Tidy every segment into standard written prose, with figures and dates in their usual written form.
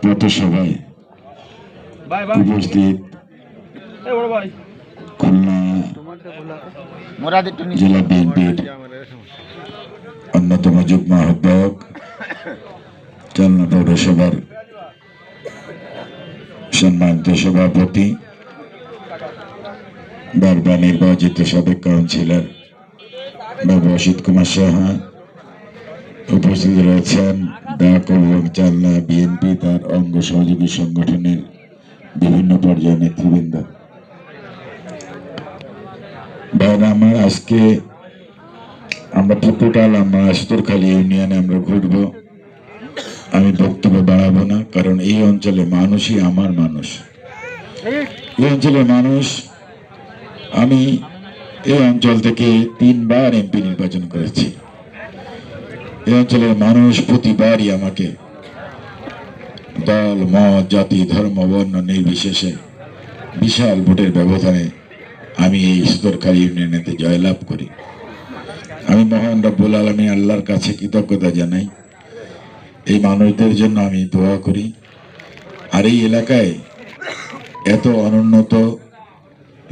পথসভায় উপস্থিত খুলনা জেলা বিএনপির অন্যতম যুগ্ম আহ্বায়ক, চালনা পৌরসভার সম্মানিত সভাপতি, বারবার নির্বাচিত সাবেক কাউন্সিলর বাবু অসিত কুমার সাহা, উপস্থিত রয়েছেন ডাক এবং চালনা বিএনপি তার অঙ্গ সহযোগী সংগঠনের বিভিন্ন পর্যায়ের নেতৃবৃন্দ। আমার আজকে আমরা টোটাল সতরখালী ইউনিয়নে আমরা ঘুরব। আমি বক্তব্য বাড়াবো না, কারণ এই অঞ্চলে মানুষই আমার মানুষ। এই অঞ্চলের মানুষ, আমি এই অঞ্চল থেকে 3 বার এমপি নির্বাচন করেছি। এই অঞ্চলের মানুষ প্রতিবারই আমাকে দল, মত, জাতি, ধর্ম, বর্ণ নির্বিশেষে বিশাল ভোটের ব্যবধানে আমি এই সতরখালী ইউনিয়নেতে জয়লাভ করি। আমি মহান রব্বুল আলামিন আল্লাহর কাছে কৃতজ্ঞতা জানাই। এই মানুষদের জন্য আমি দোয়া করি। আর এই এলাকায় এত অনুন্নত,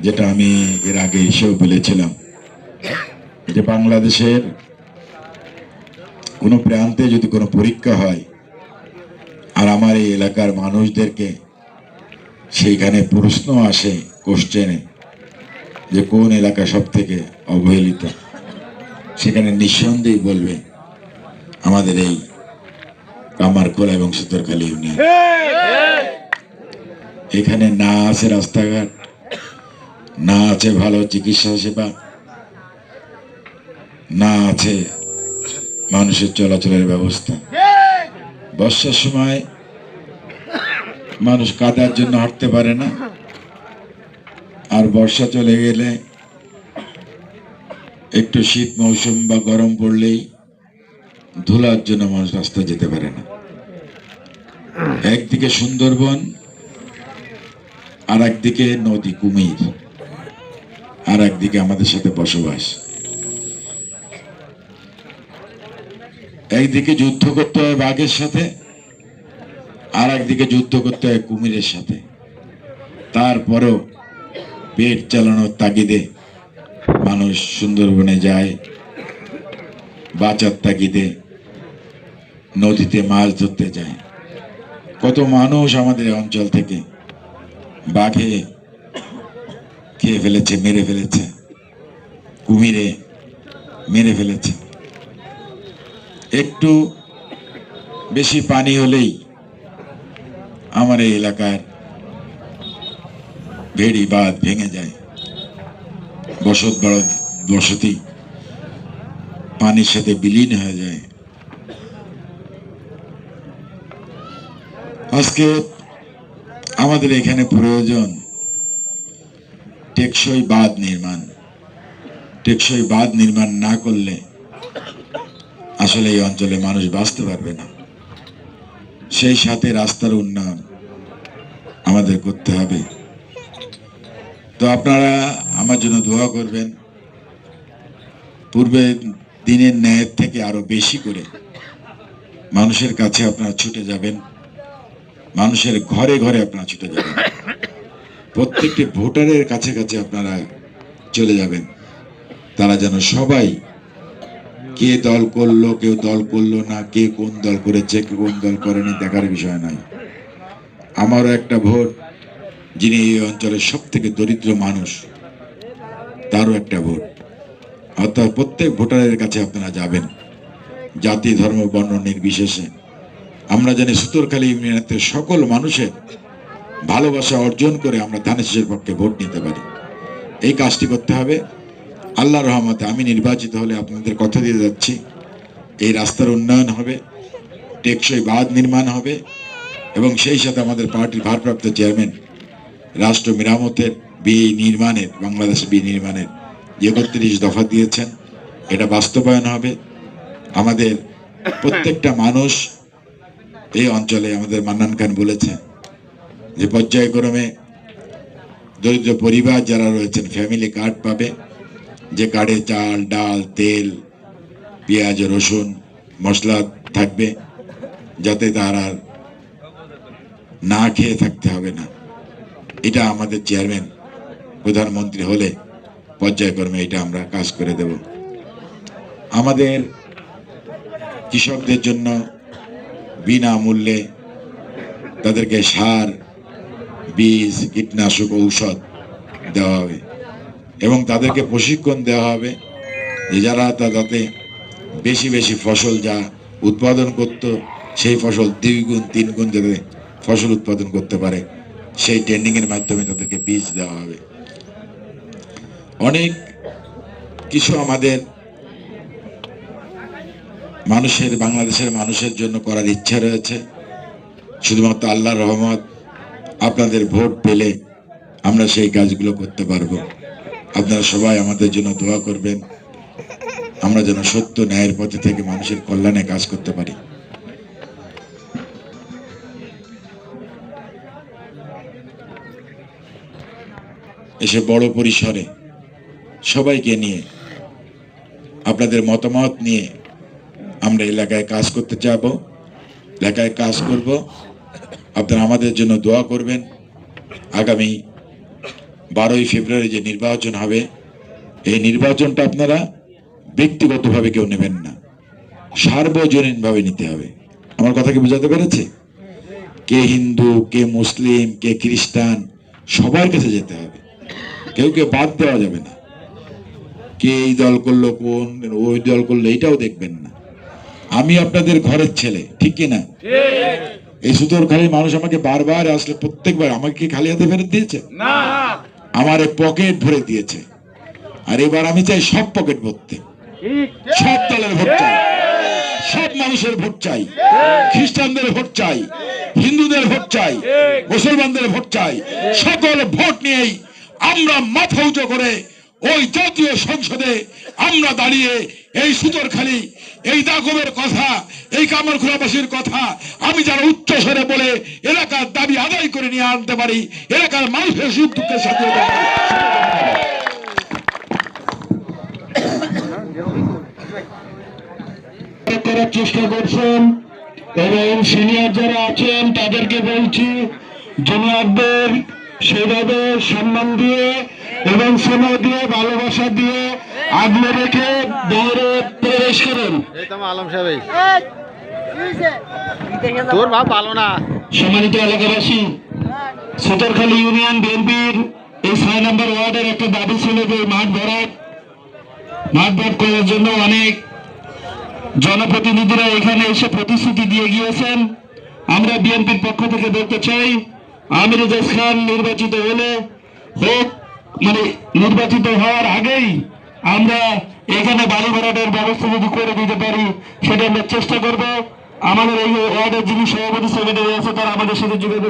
যেটা আমি এর আগে এসেও বলেছিলাম, যে বাংলাদেশের কোনো প্রান্তে যদি কোনো পরীক্ষা হয় আর আমার এই এলাকার মানুষদেরকে সেইখানে প্রশ্ন আসে, কোশ্চেনে, যে কোন এলাকা সব থেকে অবহেলিত, সেখানে নিঃসন্দেহে বলবে আমাদের এই কামারখোলা এবং সতরখালী ইউনিয়ন। এখানে না আছে রাস্তাঘাট, না আছে ভালো চিকিৎসা সেবা, না আছে মানুষের চলাচলের ব্যবস্থা। বর্ষার সময় মানুষ কাদার জন্য হাঁটতে পারে না, আর বর্ষা চলে গেলে একটু শীত মৌসুম বা গরম পড়লেই ধুলার জন্য মানুষ রাস্তা যেতে পারে না। একদিকে সুন্দরবন, আর একদিকে নদী কুমির, আর একদিকে আমাদের সাথে বসবাস। একদিকে যুদ্ধ করতে হয় বাঘের সাথে, আর একদিকে যুদ্ধ করতে হয় কুমিরের সাথে। তারপরেও পেট চালানোর তাগিদে মানুষ সুন্দরবনে যায়, বাঁচার তাগিদে নদীতে মাছ ধরতে যায়। কত মানুষ আমাদের অঞ্চল থেকে বাঘে খেয়ে ফেলেছে, মেরে ফেলেছে, কুমিরে মেরে ফেলেছে। একটু বেশি পানি হলেই আমার এই এলাকার ভেড়ি বাঁধ ভেঙে যায়, বসতি পানির সাথে বিলীন হয়ে যায়। আজকে আমাদের এখানে প্রয়োজন টেকসই বাঁধ নির্মাণ। টেকসই বাঁধ নির্মাণ না করলে আসলে এই অঞ্চলে মানুষ বাঁচতে পারবে না। সেই সাথে রাস্তার উন্নয়ন আমাদের করতে হবে। তো আপনারা আমার জন্য দোয়া করবেন। পূর্বে দিনের ন্যায়ের থেকে আরো বেশি করে মানুষের কাছে আপনারা ছুটে যাবেন, মানুষের ঘরে ঘরে আপনারা ছুটে যাবেন, প্রত্যেকটি ভোটারের কাছে কাছে আপনারা চলে যাবেন। তারা যেন সবাই, কে দল করলো, কেউ দল করলো না, কে কোন দল করেছে, কে কোন দল করেনি, দেখার বিষয় নয়। আমারও একটা ভোট, যিনি এই অঞ্চলের সব থেকে দরিদ্র মানুষ, তারও একটা ভোট। অর্থাৎ প্রত্যেক ভোটারের কাছে আপনারা যাবেন, জাতি, ধর্ম, বর্ণ নির্বিশেষে। আমরা জানি সতরখালী ইউনিয়নের সকল মানুষের ভালোবাসা অর্জন করে আমরা ধানের পক্ষে ভোট নিতে পারি। এই কাজটি করতে হবে। আল্লাহর রহমতে আমি নির্বাচিত হলে আপনাদের কথা দিয়ে যাচ্ছি, এই রাস্তার উন্নয়ন হবে, টেকসই বাঁধ নির্মাণ হবে, এবং সেই সাথে আমাদের পার্টির ভারপ্রাপ্ত চেয়ারম্যান রাষ্ট্র মেরামতের নির্মাণের, বাংলাদেশে নির্মাণের যে 31 দফা দিয়েছেন, এটা বাস্তবায়ন হবে। আমাদের প্রত্যেকটা মানুষ এই অঞ্চলে, আমাদের মান্নান খান বলেছে যে পর্যায়ক্রমে দরিদ্র পরিবার যারা রয়েছেন ফ্যামিলি কার্ড পাবে, যে কার্ডে চাল, ডাল, তেল, পেঁয়াজ, রসুন, মশলা থাকবে। যাতে তার আর না খেয়ে থাকতে হবে না। এটা আমাদের চেয়ারম্যান প্রধানমন্ত্রী হলে পর্যায়ক্রমে এটা আমরা কাজ করে দেব। আমাদের কৃষকদের জন্য বিনামূল্যে তাদেরকে সার, বীজ, কীটনাশক, ঔষধ দেওয়া হবে এবং তাদেরকে প্রশিক্ষণ দেওয়া হবে যে যারা যাতে বেশি বেশি ফসল যা উৎপাদন করত সেই ফসল 2 গুণ 3 গুণ যাতে ফসল উৎপাদন করতে পারে সেই ট্রেনিংয়ের মাধ্যমে তাদেরকে বীজ দেওয়া হবে। অনেক কিছু আমাদের বাংলাদেশের মানুষের জন্য করার ইচ্ছা রয়েছে। শুধুমাত্র আল্লাহর রহমত, আপনাদের ভোট পেলে আমরা সেই কাজগুলো করতে পারবো। আপনারা সবাই আমাদের জন্য দোয়া করবেন, আমরা যেন সত্য ন্যায়ের পথে থেকে মানুষের কল্যাণে কাজ করতে পারি। এসে বড় পরিসরে সবাইকে নিয়ে, আপনাদের মতামত নিয়ে আমরা এলাকায় কাজ করতে যাব, এলাকায় কাজ করব। আপনারা আমাদের জন্য দোয়া করবেন। আগামী 12ই ফেব্রুয়ারি যে নির্বাচন হবে, এই নির্বাচনটা আপনারা ব্যক্তিগতভাবে কেউ নেবেন না, সার্বজনীনভাবে নিতে হবে। আমার কথা কি বোঝাতে পেরেছে? কে হিন্দু, কে মুসলিম, কে খ্রিস্টান, সবার কাছে যেতে হবে, কেউ বাদ দেওয়া যাবে না। কে এই দল করলো, কোন ওই দল করলো, এইটাও দেখবেন না। আমি আপনাদের ঘরের ছেলে, ঠিক কিনা? এই সুতোরখালীর মানুষ আমাকে বারবার আসলে প্রত্যেকবার আমাকে খালি হাতে ফেরত দিয়েছে না, আমার পকেট ভরে দিয়েছে। আর এবার আমি চাই সব পকেট ভরতে, সব দলের ভোট চাই, সব মানুষের ভোট চাই, খ্রিস্টানদের ভোট চাই, হিন্দুদের ভোট চাই, মুসলমানদের ভোট চাই। সকল ভোট নিয়েই আমরা মাথা উঁচু করে ওই জাতীয় সংসদে আমরা দাঁড়িয়ে এই সুতোরখালী, এই দাগবের কথা, এই কামারখোলাবাসীর কথা আমি যারা উচ্চ স্বরে বলে এলাকার দাবি আদায় করে নিয়ে আনতে পারি, এলাকার মানুষের সুখ দুঃখের সাথে করার চেষ্টা করছেন। এবং সিনিয়র যারা আছেন তাদেরকে বলছি জুনিয়রদের সেভাবে সম্মান দিয়ে এবং স্নেহ দিয়ে ভালোবাসা দিয়ে আগলে রেখে বাইরে প্রবেশ করেন। আলম সাহেব তোর ভাব ভালো না। সম্মানিত এলাকাবাসী, সুতোরখালী ইউনিয়ন বিএনপির এই 6 নম্বর ওয়ার্ডের একটা দাবি ছিল যে মাঠ ভরাট করার জন্য অনেক জনপ্রতিনিধিরা এখানে এসে প্রতিশ্রুতি দিয়ে গিয়েছেন। আমরা বিএনপির পক্ষ থেকে বলতে চাই, আমির রেজাজ খান নির্বাচিত নির্বাচিত হওয়ার আগেই আমরা এখানে বাড়ি ভরাটের ব্যবস্থা যদি করে দিতে পারি সেটা আমরা চেষ্টা করব। আমাদের এই ওয়ার্ডের যিনি সভাপতি সেক্রেটারি আছে তারা আমাদের সাথে যোগাযোগ